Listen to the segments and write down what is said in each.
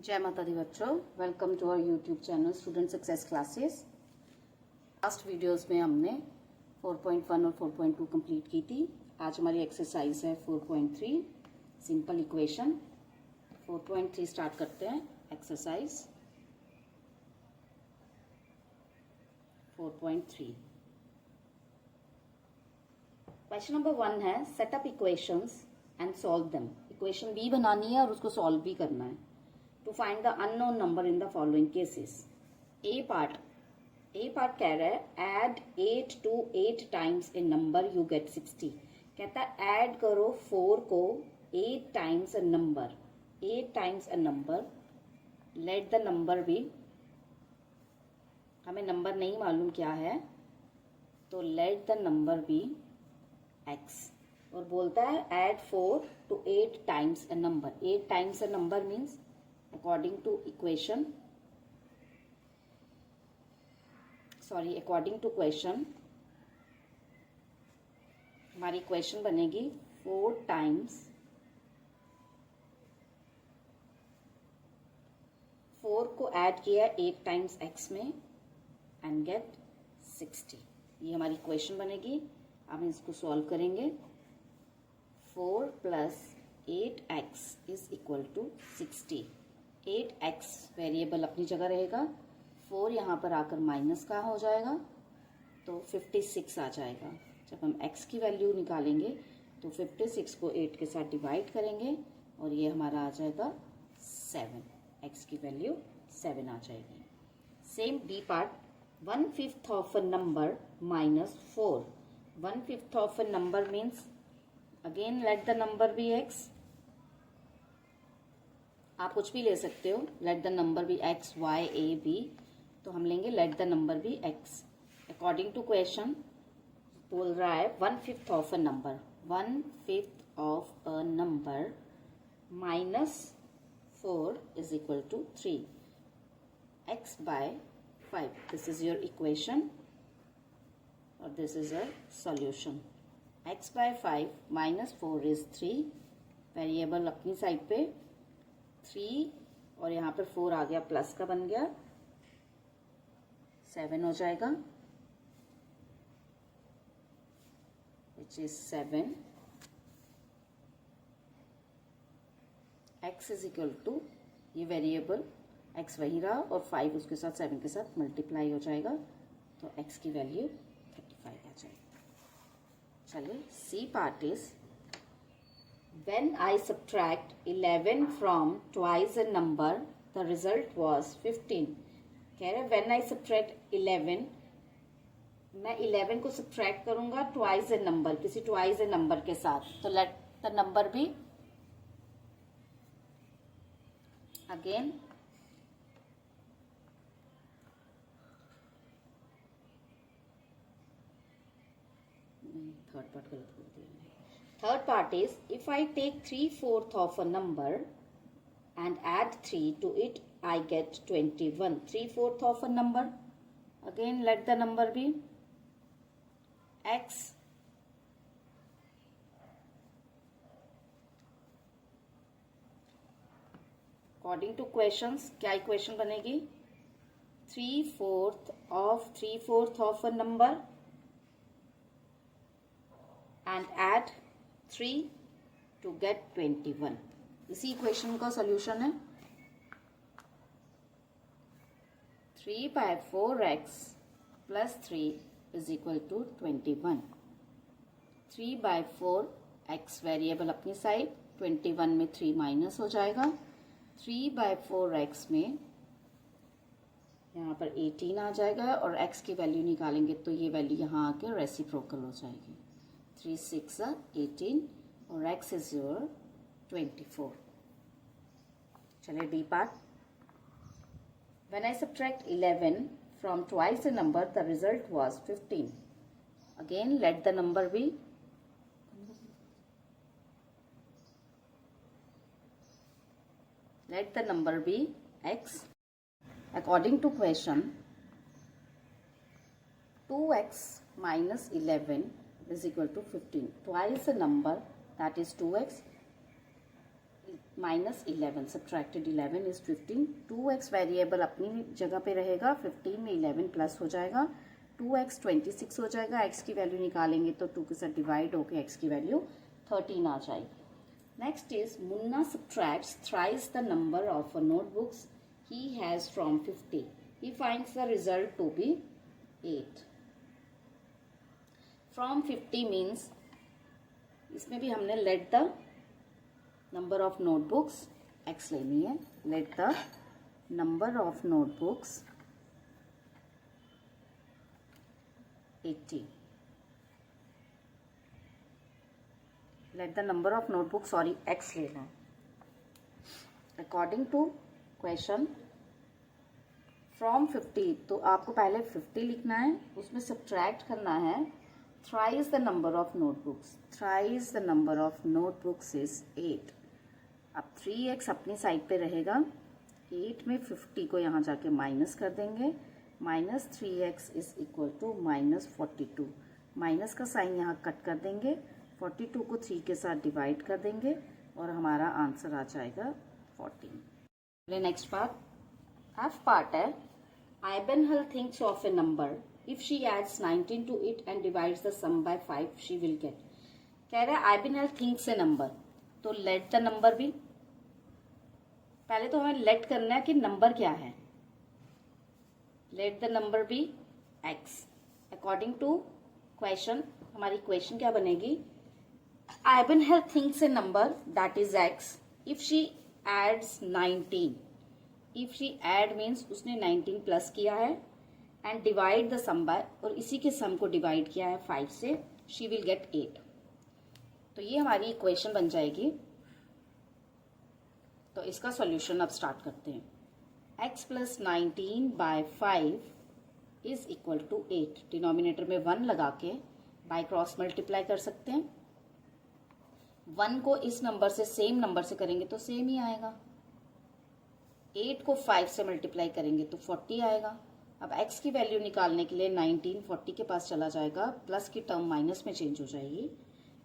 जय माता दी बच्चों, welcome to our YouTube channel student success classes. Last videos में हमने 4.1 और 4.2 कंप्लीट की थी। आज हमारी एक्सरसाइज है 4.3 सिंपल इक्वेशन। 4.3 स्टार्ट करते हैं एक्सरसाइज 4.3। क्वेश्चन नंबर 1 है set up equations and solve them. Equation बी बनानी है और उसको सॉल्व भी करना है। To find the unknown number in the following cases. A part कह रहा है add 8 to 8 times a number you get 60। कहता है add करो 4 को 8 times a number, 8 times a number, let the number be, हमें नंबर नहीं मालूम क्या है तो let the number be x। और बोलता है add 4 to 8 times a number, 8 times a number means according to question हमारी इक्वेशन बनेगी 4 times 4 को ऐड किया 8 times x में एंड गेट 60। ये हमारी इक्वेशन बनेगी। अब हम इसको सॉल्व करेंगे। 4 plus 8x is equal to 60। 8x variable अपनी जगह रहेगा, 4 यहाँ पर आकर माइनस का हो जाएगा तो 56 आ जाएगा। जब हम x की वैल्यू निकालेंगे तो 56 को 8 के साथ डिवाइड करेंगे और ये हमारा आ जाएगा 7। x की वैल्यू 7 आ जाएगी। Same B part 1/5 of a number minus 4। 1/5 of a number means again let the number be x। आप कुछ भी ले सकते हो, let the number be X Y A B, तो हम लेंगे let the number be X. According to question बोल रहा है 1/5 of a number, 1/5 of a number minus 4 is equal to 3 x by 5। This is your equation और this is a solution. x by 5 minus 4 is 3। Variable अपनी side पे 3 और यहाँ पर 4 आ गया, प्लस का बन गया, 7 हो जाएगा, which is 7। x is equal to, ये वेरिएबल x वही रहा और 5 उसके साथ 7 के साथ मल्टीप्लाई हो जाएगा तो x की वैल्यू 35 आ जाएगी। चलिए C part is when I subtract 11 from twice a number, the result was 15। कह रहे when I subtract 11, मैं 11 को subtract करूंगा twice a number, किसी twice a number के साथ, तो let the number be again third part गलत कर दिया। Third part is if I take 3/4 of a number and add 3 to it, I get 21। 3/4 of a number, again let the number be x। According to questions क्या equation बनेगी? 3/4 of a number and add 3 to get 21। इसी equation का solution है 3/4x plus 3 is equal to 21। 3/4x variable अपनी side, 21 में 3 minus हो जाएगा, 3/4x में यहाँ पर 18 आ जाएगा और x की वैल्यू निकालेंगे तो ये वैल्यू यहाँ आके रेसिप्रोकल हो जाएगी। 3 6 18 और x is your 24। चलिए D part when I subtract 11 from twice a number, the result was 15। again let the number be x। according to question 2x minus 11 is equal to 15। twice a number, that is 2x, minus 11, subtracted 11 is 15. 2x variable अपनी जगह पे रहेगा, 15 में 11 plus हो जाएगा, 2x 26 हो जाएगा. x की वैल्यू निकालेंगे तो 2 के साथ डिवाइड होकर x की वैल्यू 13 आ जाएगी. Next is Munna subtracts thrice the number of notebooks he has from 50. He finds the result to be 8. From 50 means इसमें भी हमने let the number of notebooks x लेनी है. Let the number of notebooks 80. Let the number of notebooks x लेना है. According to question from 50, तो आपको पहले 50 लिखना है, उसमें सब्ट्रैक्ट करना है thrice the number of notebooks. Thrice the number of notebooks is 8. अब 3x अपनी साइड पे रहेगा, 8 में 50 को यहाँ जाके माइनस कर देंगे. Minus 3x is equal to minus 42. Minus का साइन यहाँ कट कर देंगे, 42 को 3 के साथ डिवाइड कर देंगे और हमारा आंसर आ जाएगा 14. नेक्स्ट पार्ट एफ पार्ट है. Ivanhoe thinks of a number. If she adds 19 to it and divides the sum by 5, she will get. कह रहा है Ivanhoe thinks a number. तो let the number be. पहले तो हमें let करना है कि नंबर क्या है. Let the number be x. According to question, हमारी क्वेश्चन क्या बनेगी? Ivanhoe thinks a number that is x. If she adds 19. If she add means उसने 19 प्लस किया है and divide the sum by, और इसी के सम को डिवाइड किया है 5 से, she will get 8. तो ये हमारी इक्वेशन बन जाएगी. तो इसका सॉल्यूशन अब स्टार्ट करते हैं. x plus 19 by 5 is equal to 8. Denominator में 1 लगा के बाय क्रॉस मल्टीप्लाई कर सकते हैं. 1 को इस नंबर से सेम नंबर से करेंगे तो सेम ही आएगा. 8 को 5 से मल्टीप्लाई करेंगे तो 40 आएगा. अब x की वैल्यू निकालने के लिए 19 40 के पास चला जाएगा, प्लस की टर्म माइनस में चेंज हो जाएगी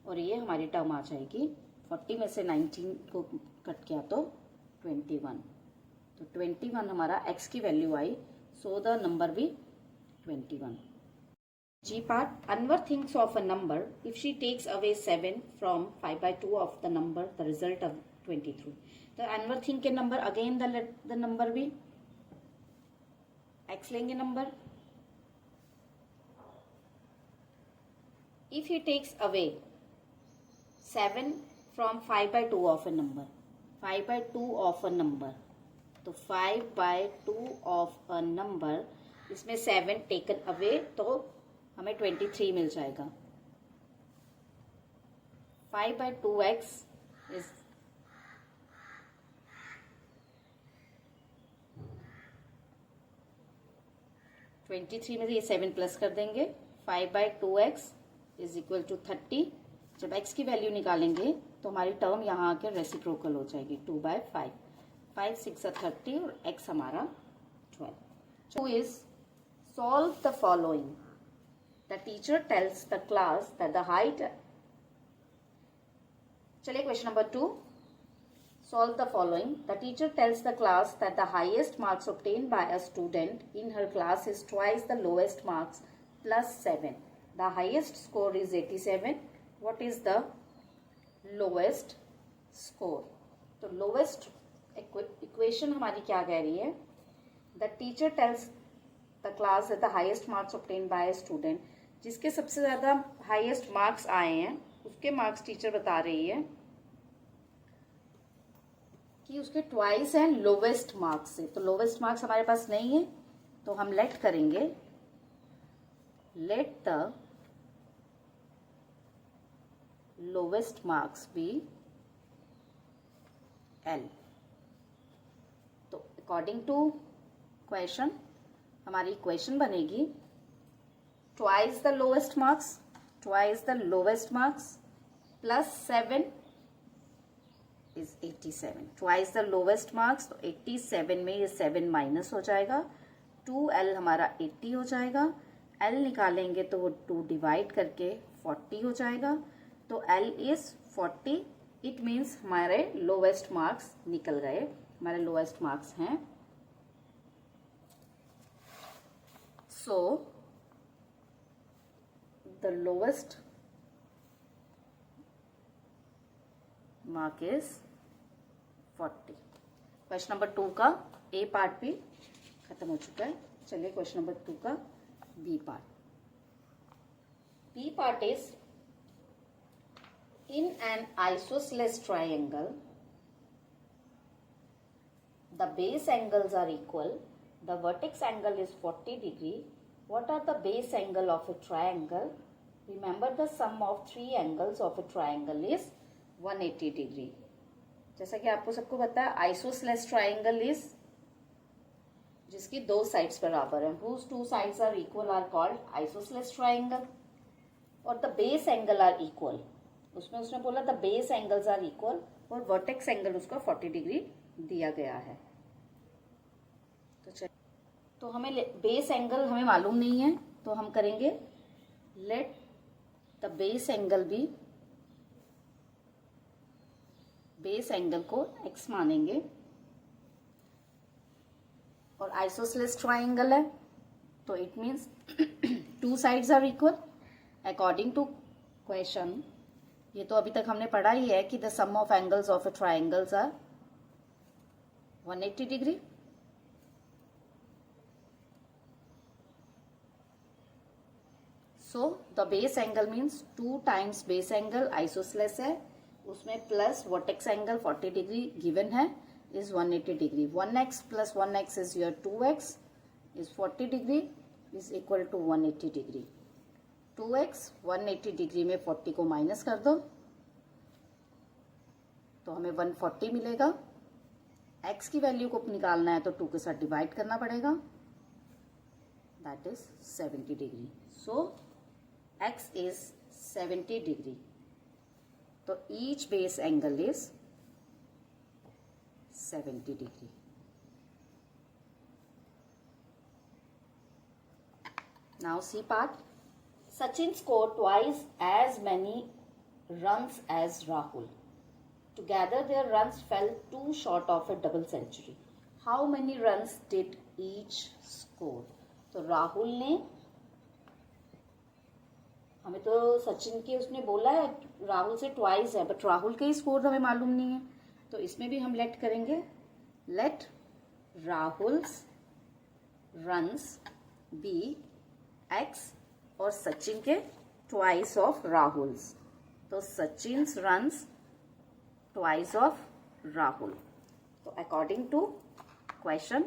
और ये हमारी टर्म आ जाएगी. 40 में से 19 को कट किया तो 21. तो 21 हमारा x की value I. So the number भी 21. G part, Anwar thinks of a number. If she takes away 7 from 5/2 of the number, the result of 23. तो Anwar think a number, again the number भी x लेंगे number. If he takes away 7 from 5/2 of a number, 5/2 of a number, तो 5/2 of a number, इसमें 7 taken away तो हमें 23 मिल जाएगा. 5/2x is 23 में से ये 7 प्लस कर देंगे. 5/2x is equal to 30. जब x की वैल्यू निकालेंगे तो हमारी टर्म यहाँ आकर रेसिप्रोकल हो जाएगी. 2/5. 5 6 30 और x हमारा 12. 2 is solve the following. The teacher tells the class that the height. चलिए question number 2. Solve the following. The teacher tells the class that the highest marks obtained by a student in her class is twice the lowest marks plus 7. The highest score is 87. What is the lowest score? तो lowest equation हमारी क्या कह रही है? The teacher tells the class that the highest marks obtained by a student, जिसके सबसे ज्यादा highest marks आए हैं उसके मार्क्स टीचर बता रही है कि उसके ट्वाइस हैं लोवेस्ट मार्क्स से. तो लोवेस्ट मार्क्स हमारे पास नहीं है तो हम लेट करेंगे. Let the lowest marks be L. तो अकॉर्डिंग टू क्वेश्चन हमारी इक्वेशन बनेगी twice the lowest marks plus 7 is 87. twice the lowest marks, तो 87 में ये 7 माइनस हो जाएगा. 2L हमारा 80 हो जाएगा. L निकालेंगे तो वो 2 डिवाइड करके 40 हो जाएगा. तो L is 40 इट मीन्स हमारे लोवेस्ट मार्क्स निकल गए, हमारे लोवेस्ट मार्क्स हैं। So the lowest mark is 40। Question number 2 का ए पार्ट भी खत्म हो चुका है। चलिए क्वेश्चन नंबर 2 का B part. B part is in an isosceles triangle the base angles are equal, the vertex angle is 40 degree. What are the base angle of a triangle? Remember the sum of three angles of a triangle is 180 degree. जैसा कि आपको सबको पता है isosceles triangle is जिसकी दो sides बराबर हैं, whose two sides are equal are called isosceles triangle. और the base angle are equal, उसमें उसने बोला the base angles are equal और वर्टेक्स एंगल उसका 40 डिग्री दिया गया है। तो हमें बेस एंगल हमें मालूम नहीं है, तो हम करेंगे let the base angle be, base angle को x मानेंगे और आइसोसेलेस ट्राइंगल है तो it means two sides are equal according to question. ये तो अभी तक हमने पढ़ा ही है कि the sum of angles of a triangles are 180 degree. So the base angle means 2 times base angle, isosceles है, उसमें plus vertex angle 40 degree given है is 180 degree. 1x plus 1x is your 2x is 40 degree is equal to 180 degree. 2x 180 degree में 40 को minus कर दो तो हमें 140 मिलेगा। x की वैल्यू को निकालना है तो 2 के साथ डिवाइड करना पड़ेगा, that is 70 degree. So x is 70 degree, तो each base angle is 70 degree. Now C part. Sachin scored twice as many runs as Rahul. Together their runs fell too short of a double century. How many runs did each score? तो राहुल ने, हमें तो सचिन के उसने बोला है राहुल से twice है, बट राहुल के स्कोर हमें मालूम नहीं है, तो इसमें भी हम लेट करेंगे, let Rahul's runs be x और सचिन के ट्वाइस ऑफ राहुल्स, तो Sachin's runs twice of Rahul. तो अकॉर्डिंग टू क्वेश्चन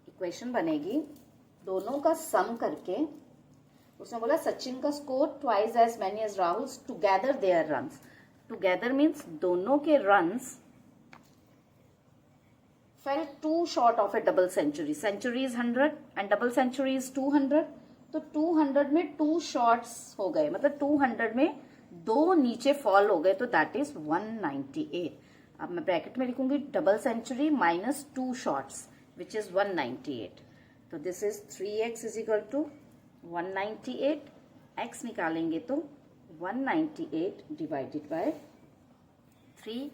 इक्वेशन बनेगी दोनों का सम करके, उसने बोला सचिन का score twice as many as Rahul's together there runs. Together means दोनों के runs fell to short of a double century. Century is 100 and double century is 200, तो 200 में 2 शॉट्स हो गए, मतलब 200 में 2 नीचे फॉल हो गए, तो दैट इज 198। अब मैं ब्रैकेट में लिखूंगी double century minus 2 shots which is 198, तो this is 3x is equal to 198। x निकालेंगे तो 198 डिवाइडेड बाय 3,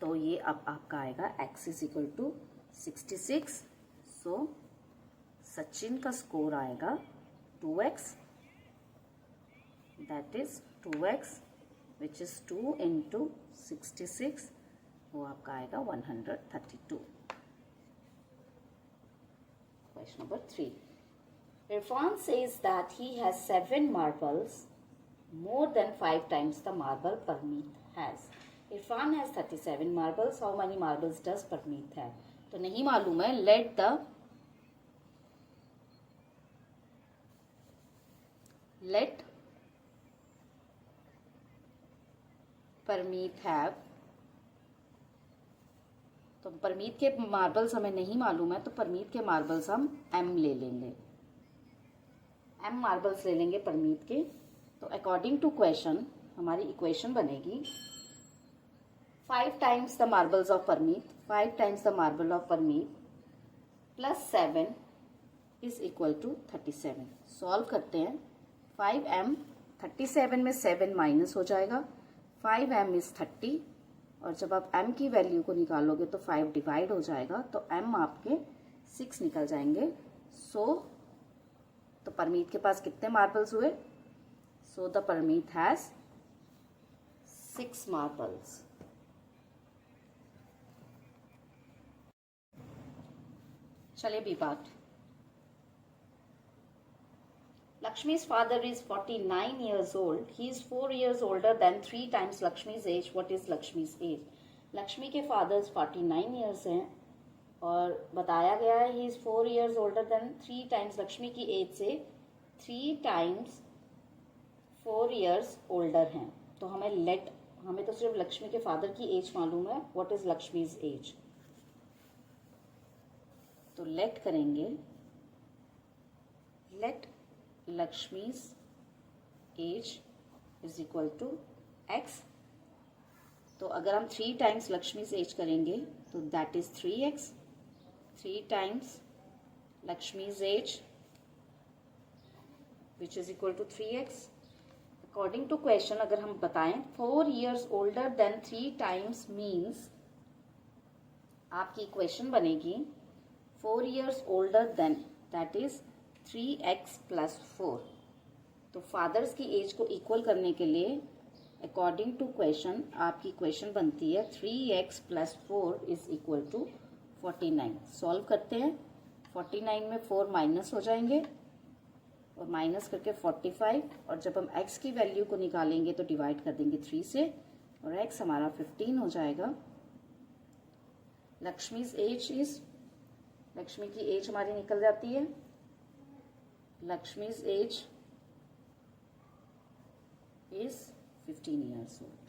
तो ये अब आपका आएगा x इज इक्वल टू 66। सो सचिन का स्कोर आएगा 2x, that is 2x which is 2 into 66, वो आपका आएगा 132। Question number 3. Irfan says that he has 7 marbles, more than 5 times the marble Parmeet has. Irfan has 37 marbles. How many marbles does Parmeet have? तो नहीं मालूम है, let Parmeet have, तो परमीत के marbles हमें नहीं मालूम है, तो परमीत के मार्बल्स हम m ले लेंगे, m मार्बल्स ले लेंगे परमीत के। तो अकॉर्डिंग टू क्वेश्चन हमारी इक्वेशन बनेगी 5 times the marbles of Parmeet, 5 times the marble of Parmeet plus 7 is equal to 37। Solve करते हैं, 5m 37 में 7 माइनस हो जाएगा, 5m इज 30 और जब आप m की वैल्यू को निकालोगे तो 5 डिवाइड हो जाएगा, तो m आपके 6 निकल जाएंगे। तो परमीत के पास कितने मार्बल्स हुए? So the Parmeet has 6 marbles. चलिए B part. Lakshmi's father is 49 years old. He is 4 years older than 3 times Lakshmi's age. What is Lakshmi's age? Lakshmi के फादर्स 49 years हैं और बताया गया है he is 4 years older than 3 times Lakshmi की as से 3 times 4 years older हैं। तो हमें तो सिर्फ लक्ष्मी के फादर की एज मालूम है। What is Lakshmi's age? तो लेट करेंगे, late Lakshmi's age is equal to x। तो अगर हम 3 times Lakshmi's age करेंगे तो that is 3x। 3 times Lakshmi's age which is equal to 3x। According to question अगर हम बताएं 4 years older than 3 times means आपकी इक्वेशन बनेगी 4 years older than that is 3x plus 4। तो फादर्स की as को इक्वल करने के लिए अकॉर्डिंग टू क्वेश्चन आपकी इक्वेशन बनती है 3x plus 4 is equal to 49। Solve करते हैं, 49 में 4 माइनस हो जाएंगे और माइनस करके 45, और जब हम x की वैल्यू को निकालेंगे तो डिवाइड कर देंगे 3 से और x हमारा 15 हो जाएगा। लक्ष्मीज एज इज, लक्ष्मी की एज हमारी निकल जाती है, Lakshmi's age is 15 years old।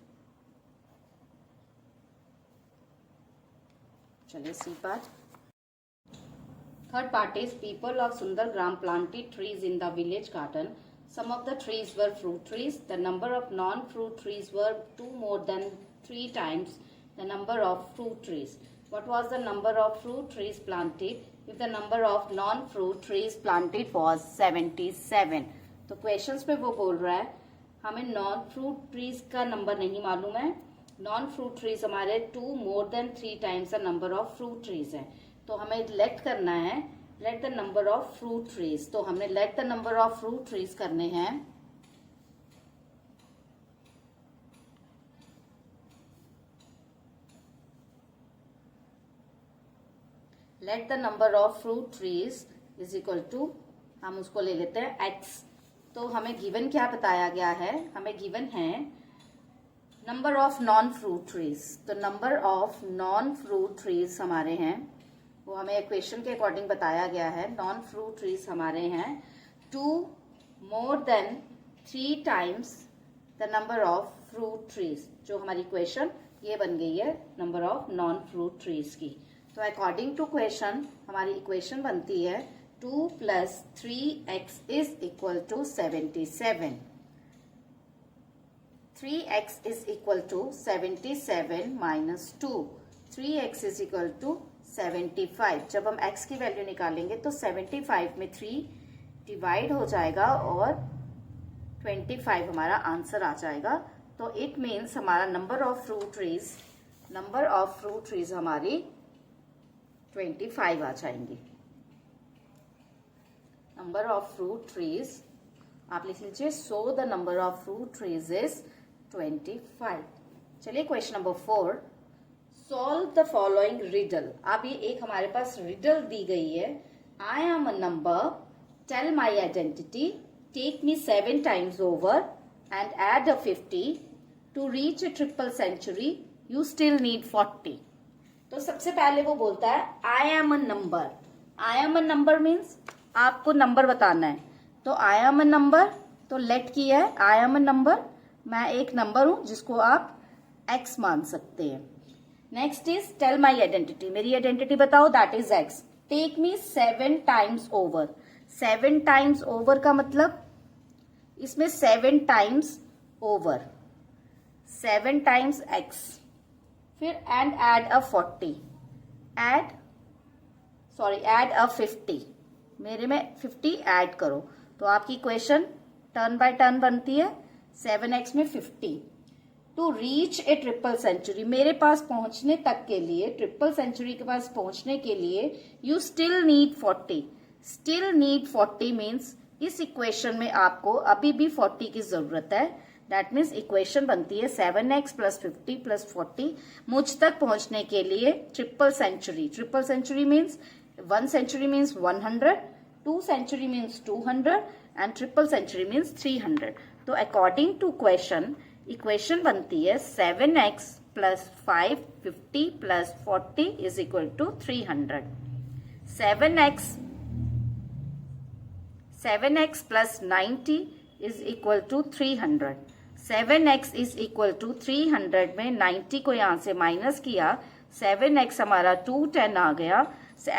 चलिए C part. Third part is people of Sundargram planted trees in the village garden। Some of the trees were fruit trees. The number of non-fruit trees were 2 more than 3 times the number of fruit trees। What was the number of fruit trees planted if the number of non-fruit trees planted was 77? तो questions पे वो बोल रहा है हमें non fruit trees का number नहीं मालूम है। नॉन फ्रूट ट्रीज हमारे 2 more than 3 times the number of fruit trees है। तो हमें लेट करना है let the number of fruit trees. तो हमने let the number of fruit trees करने हैं। Let the number of fruit trees is equal to, हम उसको ले लेते हैं x। तो हमें गिवन क्या बताया गया है? हमें गिवन है number of non fruit trees. तो number of non fruit trees हमारे हैं, वो हमें इक्वेशन के अकॉर्डिंग बताया गया है। नॉन फ्रूट ट्रीज हमारे हैं 2 more than 3 times the number of fruit trees. जो हमारी इक्वेशन ये बन गई है number of non fruit trees की। तो अकॉर्डिंग टू क्वेश्चन हमारी इक्वेशन बनती है 2 plus 3x is equal to 77। 3x is equal to 77 minus 2। 3x is equal to 75। जब हम x की वैल्यू निकालेंगे तो 75 में 3 डिवाइड हो जाएगा और 25 हमारा आंसर आ जाएगा। तो इट मीन्स हमारा नंबर ऑफ फ्रूट ट्रीज हमारी 25 आ जाएंगे। नंबर ऑफ फ्रूट ट्रीज आप लिख लीजिए, so the number of fruit trees is 25। चलिए question number 4, solve the following riddle. अब ये एक हमारे पास रिडल दी गई है। I am a number, tell my identity, take me 7 times over and add a 50 to reach a triple century, you still need 40। तो सबसे पहले वो बोलता है I am a number. I am a number means आपको number बताना है। तो आई एम अ नंबर, तो लेट किया है आई एम अ नंबर, मैं एक नंबर हूं जिसको आप एक्स मान सकते हैं। Next is tell my identity, मेरी आइडेंटिटी बताओ, that is x. Take me 7 times over. 7 times over का मतलब इसमें 7 times ओवर, 7 times एक्स, फिर and add a 40, add a 50, मेरे में 50 ऐड करो। तो आपकी इक्वेशन टर्न बाय टर्न बनती है। 7x में 50, to reach a triple century, मेरे पास पहुंचने तक के लिए, ट्रिपल सेंचुरी के पास पहुंचने के लिए you still need 40. Still need 40 means इस इक्वेशन में आपको अभी भी 40 की जरूरत है. दैट मीन्स इक्वेशन बनती है 7x + 50 + 40. मुझ तक पहुंचने के लिए triple century, triple century means 1 century means 100, 2 century means 200 and triple century means 300. तो अकॉर्डिंग टू क्वेश्चन इक्वेशन बनती है 7x + 550 + 40 is equal to 300. 7x + 90 is equal to 300. 7x is equal to 300 में 90 को यहाँ से माइनस किया, 7x हमारा 210 आ गया.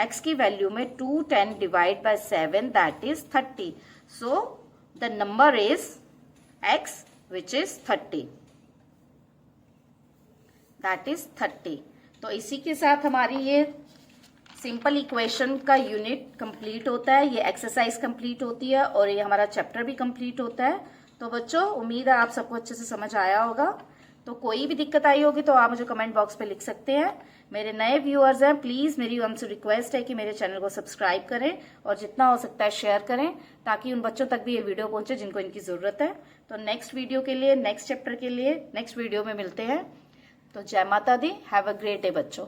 x की वैल्यू में 210 divide by 7 that is 30. So the number is x which is 30. That is 30. तो इसी के साथ हमारी ये सिंपल इक्वेशन का यूनिट कंप्लीट होता है, ये एक्सरसाइज कंप्लीट होती है और ये हमारा चैप्टर भी कंप्लीट होता है. तो बच्चों उम्मीद है आप सबको अच्छे से समझ आया होगा. तो कोई भी दिक्कत आई होगी तो आप मुझे कमेंट बॉक्स पे लिख सकते हैं. मेरे नए व्यूअर्स हैं, प्लीज मेरी हमसे रिक्वेस्ट है कि मेरे चैनल को सब्सक्राइब करें और जितना हो सकता है शेयर करें ताकि उन बच्चों तक भी ये वीडियो पहुंचे जिनको इनकी जरूरत है. तो नेक्स्ट वीडियो के लिए, नेक्स्ट चैप्टर के लिए नेक्स्ट वीडियो में मिलते हैं. तो जय माता दी. हैव अ ग्रेट डे बच्चों.